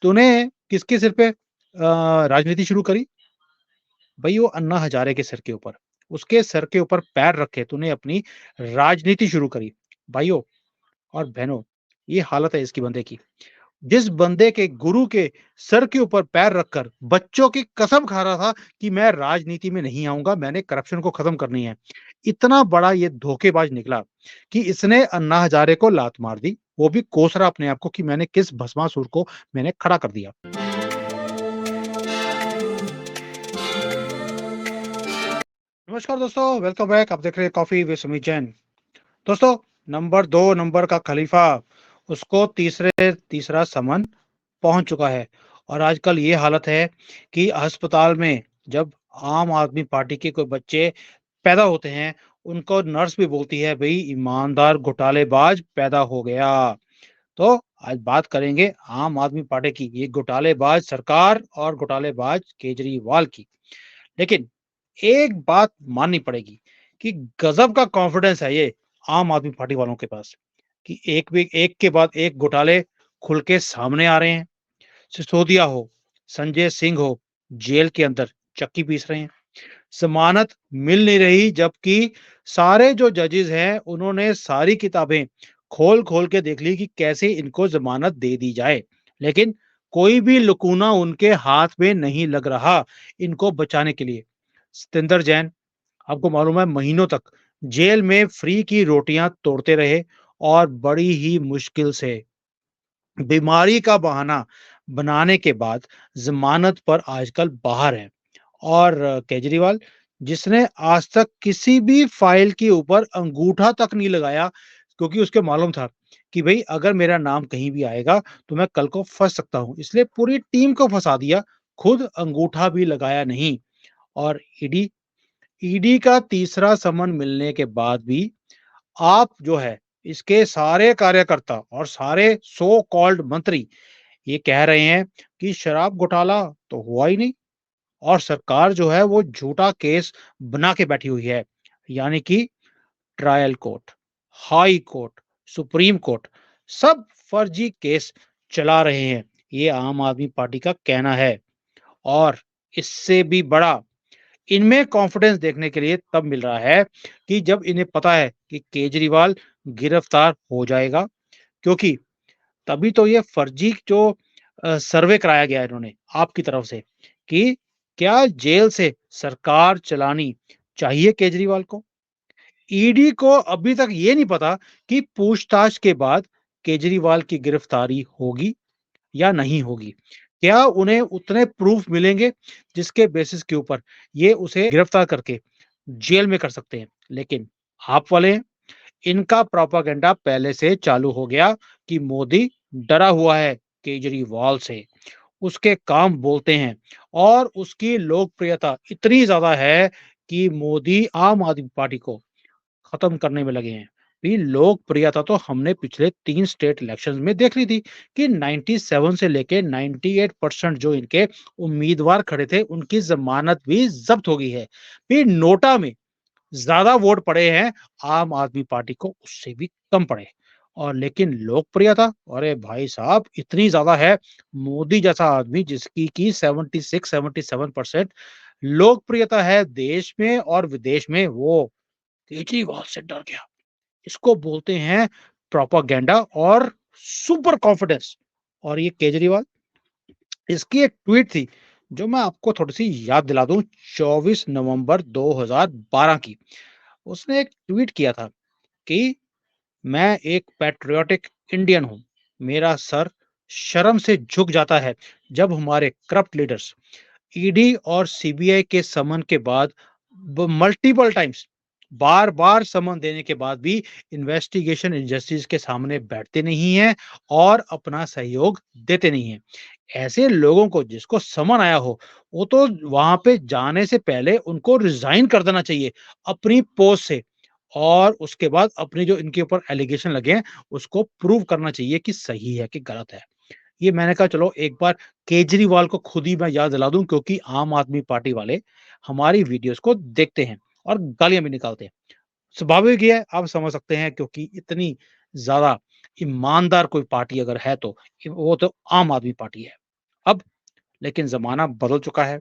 तूने किसके सिर पे राजनीति शुरू करी? भई वो अन्ना हज़ारे के सिर के ऊपर। उसके सर के ऊपर पैर रख के तूने अपनी राजनीति शुरू करी। भाइयों और बहनों, ये हालत है इसकी बंदे की। जिस बंदे के गुरु के सर के ऊपर पैर रखकर बच्चों की कसम खा रहा था कि मैं राजनीति में नहीं आऊँगा, मैंने करप्शन को खत्म करनी है। इतना बड़ा ये धोखेबाज निकला कि इसने अन्ना हज़ारे को लात मार दी, वो भी कोस रहा अपने आप को कि मैंने किस भस्मासुर को मैंने खड़ा कर दिया। नमस्कार दोस्तों, वेलकम बैक। आप देख रहे हैं कॉफ़ी विद सुमित जैन। दोस्तों, नंबर 2 नंबर का खलीफा, उसको तीसरा समन पहुँच चुका है और आजकल ये हालत है कि अस्पताल में जब आम आदमी पार्टी के कोई बच्चे पैदा होते हैं, उनको नर्स भी बोलती है, "भई ईमानदार घोटालेबाज पैदा हो गया।" तो आज बात करेंगे आम आदमी पार्टी की, ये घोटालेबाज सरकार और घोटालेबाज केजरीवाल की। लेकिन एक बात माननी पड़ेगी कि गजब का कॉन्फिडेंस है ये आम आदमी पार्टी वालों के पास कि एक के बाद एक घोटाले खुल के सामने आ रहे हैं। सिसोदिया हो, संजय सिंह हो, जेल के अंदर चक्की पीस रहे हैं। जमानत मिल नहीं रही, जबकि सारे जो जजेस हैं उन्होंने सारी किताबें खोल-खोल के देख ली कि कैसे इनको जमानत दे दी जाए। लेकिन कोई भी लकूना उनके हाथ में नहीं लग रहा इनको बचाने के लिए। सतिंदर जैन, आपको मालूम है, महीनों तक जेल में फ्री की रोटियां तोड़ते रहे और बड़ी ही मुश्किल से बीमारी का बहाना बनाने के बाद जमानत पर आजकल बाहर है। और केजरीवाल, जिसने आज तक किसी भी फाइल के ऊपर अंगूठा तक नहीं लगाया, क्योंकि उसके मालूम था कि भाई अगर मेरा नाम कहीं भी आएगा तो मैं कल को फंस सकता हूं, इसलिए पूरी टीम को फंसा दिया, खुद अंगूठा भी लगाया नहीं। और ईडी का तीसरा समन मिलने के बाद भी आप जो है, इसके सारे कार्यकर्ता और सारे सो कॉल्ड मंत्री ये कह रहे हैं कि शराब घोटाला तो हुआ ही नहीं और सरकार जो है वो झूठा केस बना के बैठी हुई है। यानी कि trial court, high court, supreme court, सब फर्जी केस चला रहे हैं। ये आम आदमी पार्टी का कहना है। और इससे भी बड़ा इनमें कॉन्फिडेंस देखने के लिए तब मिल रहा है कि जब इन्हें पता है कि केजरीवाल गिरफ्तार हो जाएगा, क्योंकि तभी तो ये फर्जी जो सर्वे कराया गया है इन्होंने आपकी तरफ से कि क्या जेल से सरकार चलानी चाहिए केजरीवाल को। ईडी को अभी तक ये नहीं पता कि पूछताछ के बाद केजरीवाल की गिरफ्तारी होगी या नहीं होगी। क्या उन्हें उतने प्रूफ मिलेंगे जिसके बेसिस के ऊपर ये उसे गिरफ्तार करके जेल में कर सकते हैं। लेकिन आप वाले हैं, इनका प्रोपेगेंडा पहले से चालू हो गया कि मोदी डरा हुआ है केजरीवाल से, उसके काम बोलते हैं और उसकी लोकप्रियता इतनी ज्यादा है कि मोदी आम आदमी पार्टी को खत्म करने में लगे हैं। भी लोकप्रियता तो हमने पिछले 3 स्टेट इलेक्शंस में देख ली थी कि 97 से लेके 98% जो इनके उम्मीदवार खड़े थे, उनकी ज़मानत भी ज़ब्त हो गई है। भी नोटा में ज़्यादा वोट पड़े हैं आम आदमी पार्टी को, उससे भी कम पड़े। और लेकिन लोकप्रियता, अरे भाई साहब, इतनी ज़्यादा है, मोदी जैसा आदमी जिसकी कि 76-77% लोकप्रियता है देश में और विदेश में, वो केजरीवाल से डर गया। इसको बोलते हैं प्रोपेगेंडा और सुपर कॉन्फिडेंस। और ये केजरीवाल, इसकी एक ट्वीट थी जो मैं आपको थोड़ी-सी याद दिला दूँ, 24 नवंबर 2012 की। उसने एक ट्वीट किया था कि मैं एक पैट्रियोटिक इंडियन हूँ। मेरा सर शर्म से झुक जाता है जब हमारे करप्ट लीडर्स ईडी और सीबीआई के समन के बाद मल्टीपल टाइम्स, बार बार समन देने के बाद भी इन्वेस्टिगेशन एजेंसीज के सामने बैठते नहीं हैं और अपना सहयोग देते नहीं हैं। ऐसे लोगों को, जिसको समन आया हो, वो तो वहां पे जाने से पहले उनको रिजाइन कर देना चाहिए अपनी पोस्ट से। और उसके बाद अपने जो इनके ऊपर एलिगेशन लगे हैं उसको प्रूव करना चाहिए कि सही है कि गलत है। ये मैंने कहा चलो एक बार केजरीवाल को खुद ही मैं याद दिला दूं, क्योंकि आम आदमी पार्टी वाले हमारी वीडियोस को देखते हैं और गालियां भी निकालते हैं। स्वाभाविक ही है, आप समझ सकते हैं, क्योंकि इतनी ज्यादा ईमानदार कोई पार्टी अगर है तो वो तो आम आदमी पार्टी है। अब लेकिन ज़माना बदल चुका है।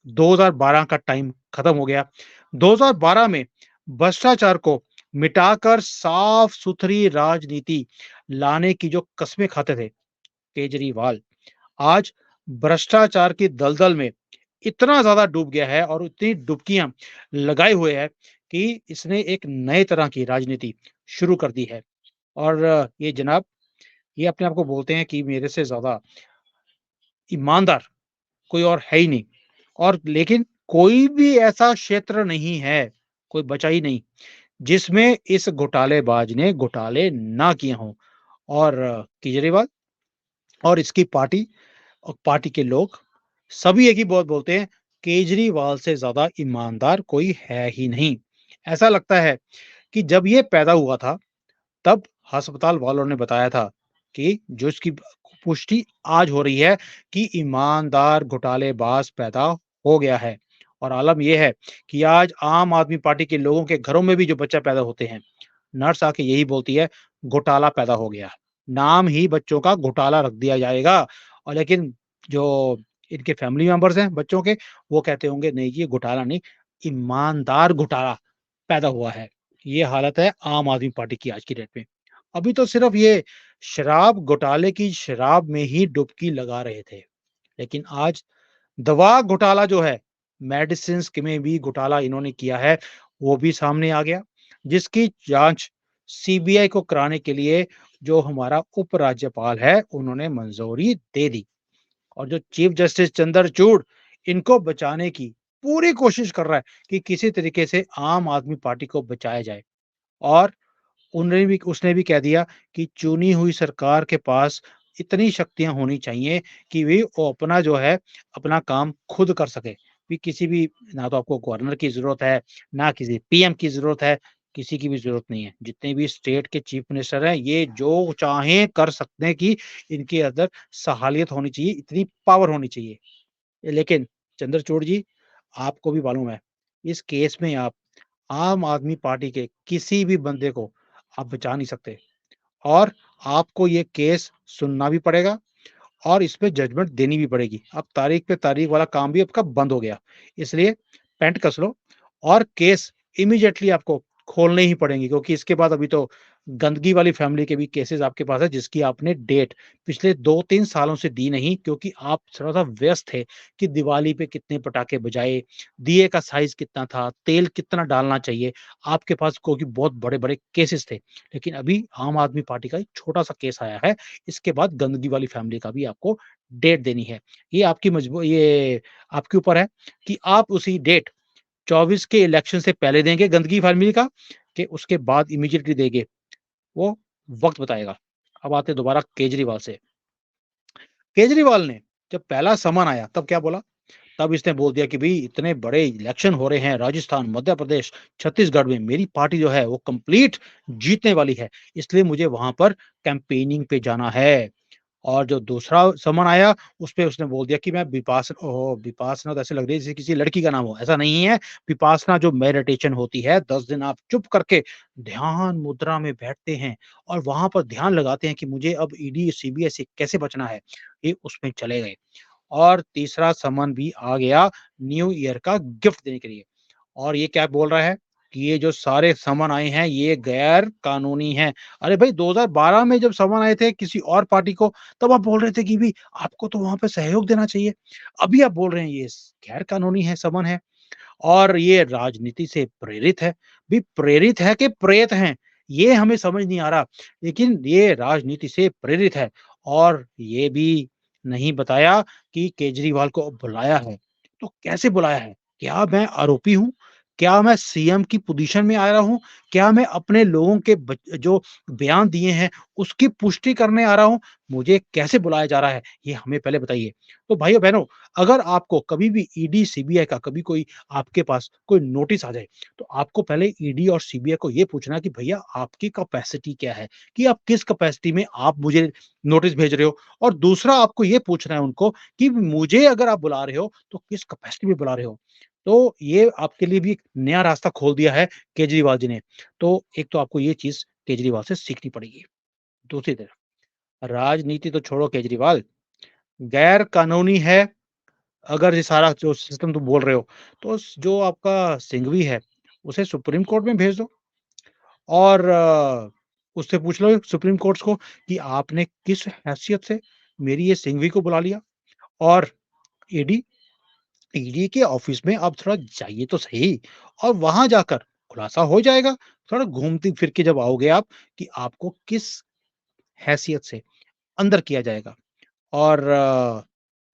2012 का टाइम खत्म हो गया। 2012 में भ्रष्टाचार को मिटाकर साफ-सुथरी राजनीति लाने की जो कस्में खाते थे केजरीवाल, आज भ्रष्टाचार की दलदल में इतना ज़्यादा डूब गया है और इतनी डुबकियाँ लगाए हुए है कि इसने एक नए तरह की राजनीति शुरू कर दी है। और ये जनाब, ये अपने आप को बोलते हैं कि मेरे से ज़्यादा ईमानदार कोई और है ही नहीं। और लेकिन कोई भी ऐसा क्षेत्र नहीं है, कोई बचा ही नहीं, जिसमें इस घोटालेबाज ने घोटाले ना किए हों। और केजरीवाल और इसकी पार्टी और पार्टी के लोग सभी एक ही बात बोलते हैं, केजरीवाल से ज़्यादा ईमानदार कोई है ही नहीं। ऐसा लगता है कि जब ये पैदा हुआ था, तब अस्पताल वालों ने बताया था कि जो इसकी पुष्टि आज हो रही है कि ईमानदार घोटालेबाज पैदा हो गया है। और आलम ये है कि आज आम आदमी पार्टी के लोगों के घरों में भी जो बच्चा पैदा होते हैं, नर्स आके यही बोलती है, घोटाला पैदा हो गया। नाम ही बच्चों का घोटाला रख दिया जाएगा। और लेकिन जो इनके फैमिली मेंबर्स हैं बच्चों के, वो कहते होंगे नहीं जी, ये घोटाला नहीं, ईमानदार घोटाला पैदा हुआ है। ये हालत है आम आदमी पार्टी की आज की डेट में। अभी तो सिर्फ ये शराब घोटाले की शराब में ही डुबकी लगा रहे थे। लेकिन आज दवा घोटाला जो है, मेडिसिन्स के में भी घोटाला इन्होंने किया है, वो भी सामने आ गया, जिसकी जाँच सीबीआई को कराने के लिए जो हमारा उपराज्यपाल है, उन्होंने मंजूरी दे दी। और जो चीफ जस्टिस चंद्रचूड़ इनको बचाने की पूरी कोशिश कर रहा है कि किसी तरीके से आम आदमी पार्टी को बचाया जाए। और उन्होंने भी उसने भी कह दिया कि चुनी हुई सरकार के पास इतनी शक्तियाँ होनी चाहिए कि वे वो अपना जो है, अपना काम खुद कर सके। कि किसी भी, ना तो आपको गवर्नर की ज़रूरत है, ना किसी पीएम की ज़रूरत है, किसी की भी ज़रूरत नहीं है। जितने भी स्टेट के चीफ मिनिस्टर हैं, ये जो चाहें कर सकते हैं कि इनके अंदर सहालियत होनी चाहिए, इतनी पावर होनी चाहिए। लेकिन चंद्रचूड़ जी, आपको भी मालूम है, इस केस में आप आम आदमी पार्टी के किसी भी बंदे को आप बचा नहीं सकते। और आपको ये केस सुनना भी पड़ेगा और इस पे जजमेंट देनी भी पड़ेगी। अब तारीख पे तारीख वाला काम भी आपका बंद हो गया। इसलिए पैंट कस लो और केस इमीडिएटली आपको खोलने ही पड़ेंगे, क्योंकि इसके बाद अभी तो गंदगी वाली फैमिली के भी केसेस आपके पास है, जिसकी आपने डेट पिछले 2-3 सालों से दी नहीं, क्योंकि आप थोड़ा-सा व्यस्त थे कि दिवाली पे कितने पटाखे बजाए, दिए का साइज़ कितना था, तेल कितना डालना चाहिए। आपके पास क्योंकि बहुत बड़े-बड़े केसेस थे। लेकिन अभी आम आदमी पार्टी का एक छोटा-सा केस आया है, इसके बाद गंदगी वाली फैमिली का भी आपको डेट देनी है। ये आपके ऊपर है कि आप उसी डेट 24 के इलेक्शन से पहले देंगे गंदगी फैमिली का, कि उसके बाद इमीडिएटली देंगे, वो वक़्त बताएगा। अब आते हैं दोबारा केजरीवाल से। केजरीवाल ने जब पहला समन आया तब क्या बोला? तब इसने बोल दिया कि भई इतने बड़े इलेक्शन हो रहे हैं राजस्थान, मध्य प्रदेश, छत्तीसगढ़ में, मेरी पार्टी जो है वो कंप्लीट जीतने वाली है, इसलिए मुझे वहाँ पर कैंपेनिंग पे जाना है। और जो दूसरा समन आया, उसपे उसने बोल दिया कि मैं विपासना तो ऐसे लग रही है जैसे किसी लड़की का नाम हो, ऐसा नहीं है। विपासना जो मेडिटेशन होती है, 10 दिन आप चुप करके ध्यान मुद्रा में बैठते हैं और वहाँ पर ध्यान लगाते हैं कि मुझे अब ईडी, सीबीआई से कैसे बचना है, ये उसमें चले गए। और तीसरा समन भी आ गया न्यू ईयर का गिफ्ट देने के लिए। और ये क्या बोल रहा है कि ये जो सारे समन आए हैं, ये गैर कानूनी हैं। अरे भाई, 2012 में जब समन आए थे किसी और पार्टी को, तब आप बोल रहे थे कि भई आपको तो वहाँ पे सहयोग देना चाहिए। अभी आप बोल रहे हैं ये गैर कानूनी है, समन है। और ये राजनीति से प्रेरित है। भी प्रेरित है कि प्रेत हैं, ये हमें समझ नहीं आ रहा। लेकिन ये राजनीति से प्रेरित है। और ये भी नहीं बताया कि केजरीवाल को बुलाया है, तो कैसे बुलाया है? क्या मैं आरोपी हूँ? क्या मैं सीएम की पोज़ीशन में आ रहा हूँ? क्या मैं अपने लोगों के जो बयान दिए हैं, उसकी पुष्टि करने आ रहा हूँ? मुझे कैसे बुलाया जा रहा है? ये हमें पहले बताइए। तो भाइयों-बहनों, अगर आपको कभी भी ईडी, सीबीआई का कभी कोई आपके पास कोई नोटिस आ जाए, तो आपको पहले ईडी और सीबीआई को ये पूछना है कि भैया आपकी कैपेसिटी क्या है? कि आप किस कैपेसिटी में आप मुझे नोटिस भेज रहे हो? और दूसरा आपको ये पूछना है उनको कि मुझे अगर आप बुला रहे हो, तो किस कैपेसिटी में बुला रहे हो? तो ये आपके लिए भी एक नया रास्ता खोल दिया है केजरीवाल जी ने। तो एक तो आपको ये चीज़ केजरीवाल से सीखनी पड़ेगी। दूसरी तरफ राजनीति तो छोड़ो केजरीवाल, गैर कानूनी है, अगर ये सारा जो सिस्टम तुम बोल रहे हो, तो जो आपका सिंघवी है, उसे सुप्रीम कोर्ट में भेज दो और उससे पूछ लो सुप्रीम कोर्ट्स को कि आपने किस हैसियत से मेरी ये सिंघवी को बुला लिया और ईडी ईडी के ऑफिस में आप थोड़ा जाइए तो सही और वहां जाकर खुलासा हो जाएगा। थोड़ा घूमती फिर के जब आओगे आप कि आपको किस हैसियत से अंदर किया जाएगा और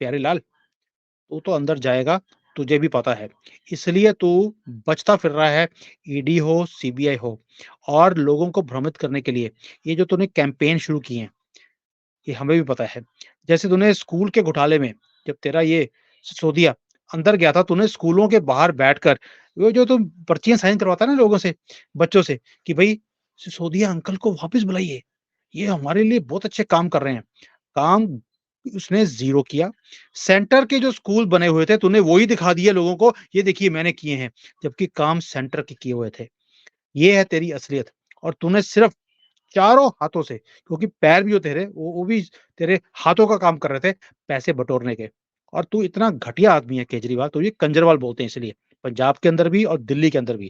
प्यारे लाल, तू तो अंदर जाएगा, तुझे भी पता है। इसलिए तू बचता फिर रहा है, ईडी हो, सीबीआई हो और लोगों को भ्रमित करने के लिए ये जो तूने कैंपेन शुरू किए हैं, ये हमें भी पता है। जैसे तूने स्कूल के घोटाले में जब तेरा ये सिसोदिया अंदर गया था, तूने स्कूलों के बाहर बैठकर वो जो तुम पर्चियाँ साइन करवाता है ना लोगों से, बच्चों से कि भई सिसोदिया अंकल को वापस बुलाइए, ये हमारे लिए बहुत अच्छे काम कर रहे हैं। काम उसने ज़ीरो किया। सेंटर के जो स्कूल बने हुए थे, तूने वो ही दिखा दिए लोगों को, ये देखिए मैंने किए हैं, जबकि काम सेंटर के किए हुए थे। ये है तेरी असलियत और तूने सिर्फ़ चारों हाथों से क्योंकि पैर भी जो तेरे वो भी तेरे हाथों का काम कर रहे थे पैसे बटोरने के और तू इतना घटिया आदमी है केजरीवाल, तुझे कंजरवाल बोलते हैं इसलिए, पंजाब के अंदर भी और दिल्ली के अंदर भी,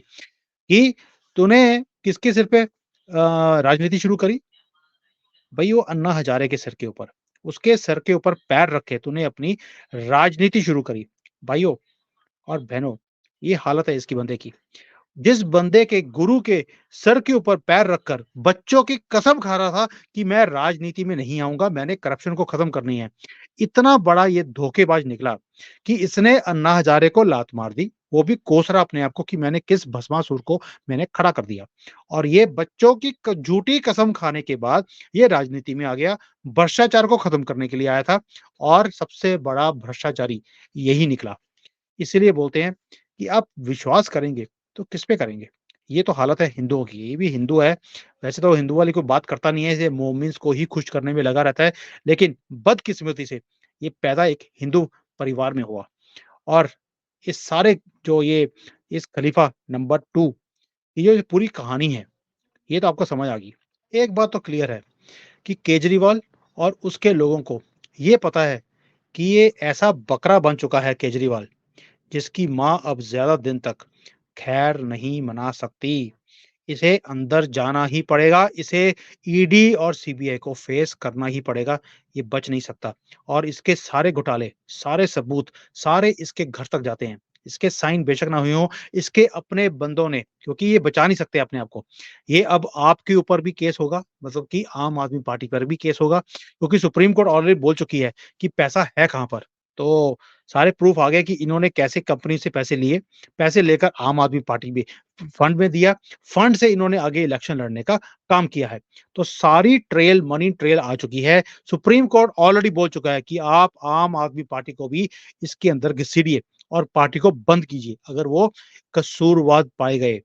कि तूने किसके सिर पे राजनीति शुरू करी? भई वो अन्ना हज़ारे के सिर के ऊपर। उसके सर के ऊपर पैर रख के तूने अपनी राजनीति शुरू करी। भाइयों और बहनों, ये हालत है इसकी बंदे की। जिस बंदे के गुरु के सर के ऊपर पैर रखकर बच्चों की कसम खा रहा था कि मैं राजनीति में नहीं आऊँगा, मैंने करप्शन को खत्म करनी है। इतना बड़ा ये धोखेबाज निकला कि इसने अन्ना हज़ारे को लात मार दी, वो भी कोस रहा अपने आप को कि मैंने किस भस्मासुर को मैंने खड़ा कर दिया। और ये बच्चों की क झूठी कसम खाने के बाद ये राजनीति में आ गया, भ्रष्टाचार को खत्म करने के लिए आया था और सबसे बड़ा भ्रष्टाचारी यही निकला। इसीलिए बोलते हैं कि आप विश्वास करेंगे तो किस पे करेंगे? ये तो हालत है हिंदुओं की, ये भी हिंदू है, वैसे तो हिंदू वाली कोई बात करता नहीं है, ये मोमिन्स को ही खुश करने में लगा रहता है, लेकिन बदकिस्मती से ये पैदा एक हिंदू परिवार में हुआ और इस सारे जो ये इस खलीफा नंबर 2 ये जो पूरी कहानी है, ये तो आपको समझ आ गई। एक बात तो क्लियर है कि केजरीवाल और उसके लोगों को ये पता है कि ये ऐसा बकरा बन चुका है केजरीवाल जिसकी माँ अब ज़्यादा दिन तक खैर नहीं मना सकती। इसे अंदर जाना ही पड़ेगा, इसे ईडी और सीबीआई को फेस करना ही पड़ेगा, ये बच नहीं सकता और इसके सारे घोटाले, सारे सबूत, सारे इसके घर तक जाते हैं। इसके साइन बेशक ना हुए हों, इसके अपने बंदों ने क्योंकि ये बचा नहीं सकते अपने आप को। ये अब आपके ऊपर भी केस होगा, मतलब कि आम आदमी पार्टी पर भी केस होगा क्योंकि सुप्रीम कोर्ट ऑलरेडी बोल चुकी है कि पैसा है कहाँ पर। तो सारे प्रूफ आ गए कि इन्होंने कैसे कंपनी से पैसे लिए, पैसे लेकर आम आदमी पार्टी में फंड में दिया, फंड से इन्होंने आगे इलेक्शन लड़ने का काम किया है। तो सारी ट्रेल मनी ट्रेल आ चुकी है। सुप्रीम कोर्ट ऑलरेडी बोल चुका है कि आप आम आदमी पार्टी को भी इसके अंदर घसीटिए और पार्टी को बंद कीजिए, अगर वो कसूरवार पाए गए।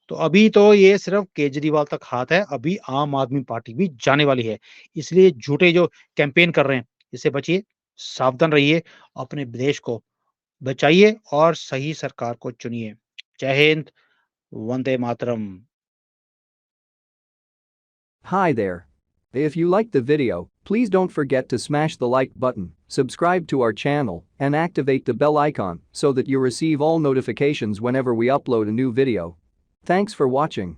तो अभी तो ये सिर्फ केजरीवाल तक हाथ है, अभी आम आदमी पार्टी भी जाने वाली है। इसलिए झूठे जो कैंपेन कर रहे हैं, इससे बचिए, सावधान रहिए, अपने देश को बचाइए और सही सरकार को चुनिए। जय Hind, Vande Mataram. Hi there. If you liked the video, please don't forget to smash the like button, subscribe to our channel, and activate the bell icon so that you receive all notifications whenever we upload a new video. Thanks for watching.